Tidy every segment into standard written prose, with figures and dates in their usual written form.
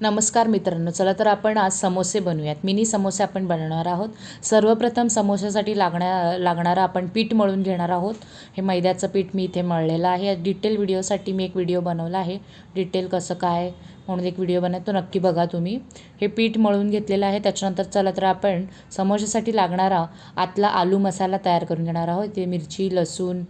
नमस्कार मित्रांनो, चला तर आपण आज समोसे बनवूयात. मिनी समोसे आपण बनवणार आहोत. सर्वप्रथम समोस्यासाठी लागणारं आपण पीठ मळून घेणार आहोत. हे मैद्याचं पीठ मी इथे मळलेलं आहे. डिटेल व्हिडिओसाठी मी एक व्हिडिओ बनवला आहे. डिटेल कसं काय म्हणून एक व्हिडिओ बनवतो, नक्की बघा तुम्ही. हे पीठ मळून घेतलेलं आहे. त्याच्यानंतर चला तर आपण समोस्यासाठी लागणारा आतला आलू मसाला तयार करून घेणार आहोत. ते मिरची, लसूण,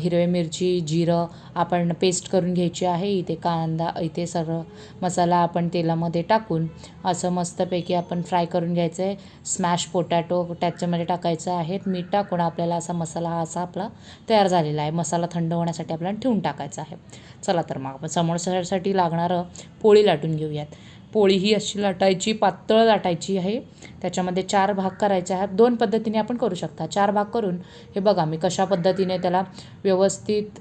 हिरवी मिरची, जिरं आपण पेस्ट करून घ्यायची आहे. इथे कांदा, इथे सर्व मसाला आपण तेलामध्ये टाकून असं मस्तपैकी आपण फ्राय करून घ्यायचं आहे. स्मॅश पोटॅटो त्याच्यामध्ये टाकायचं आहे. मीठ टाकून आपल्याला असा मसाला असा आपला तयार झालेला आहे. मसाला थंड होण्यासाठी आपल्याला ठेवून टाकायचा आहे. चला तर मग आपण समोस्यासाठी लागणारं पोळी लाटून घेऊयात. पोळी ही अशी लाटायची, पातळ लाटायची आहे. त्याच्यामध्ये 4 भाग करायचे आहेत. 2 पद्धतीने आपण करू शकता. 4 भाग करून हे बघा मी कशा पद्धतीने त्याला व्यवस्थित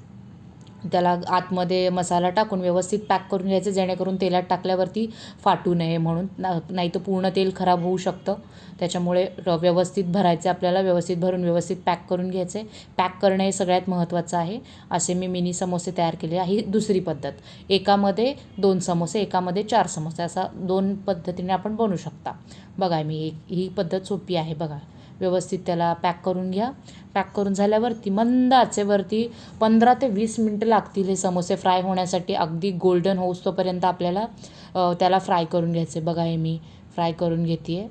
आतमध्ये मसाला टाकून व्यवस्थित पॅक करून घ्यायचं, जेणेकरून तेलात टाकल्यावरती फाटू नये म्हणून. नाही तर पूर्ण तेल खराब होऊ शकतं. त्याच्यामुळे व्यवस्थित भरायचं, आपल्याला व्यवस्थित भरून व्यवस्थित पॅक करून घ्यायचे. पॅक करणं हे सगळ्यात महत्त्वाचं आहे. असे मी मिनी समोसे तयार केले आहे. ही दुसरी पद्धत. एकामध्ये 2 समोसे, एकामध्ये 4 समोसे, असा 2 पद्धतीने आपण बनवू शकता. बघा ही पद्धत सोपी आहे. बघा व्यवस्थित त्याला पॅक करून घ्या. पॅक करून झाल्यावरती मंद आचेवरती 15 ते 20 मिनटं लागतील हे समोसे फ्राय होण्यासाठी. अगदी गोल्डन होऊस्तोपर्यंत आपल्याला त्याला फ्राय करून घ्यायचे. बघा हे मी फ्राय करून घेते आहे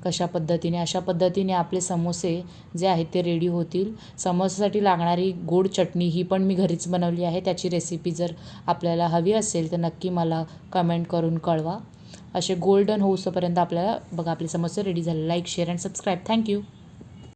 कशा पद्धतीने. अशा पद्धतीने आपले समोसे जे आहेत ते रेडी होतील. समोस्यासाठी लागणारी गोड चटणी ही पण मी घरीच बनवली आहे. त्याची रेसिपी जर आपल्याला हवी असेल तर नक्की मला कमेंट करून कळवा. असे गोल्डन होऊस्तोपर्यंत आपल्याला बघा आपले समोसे रेडी झाले. Like, share and subscribe. Thank you.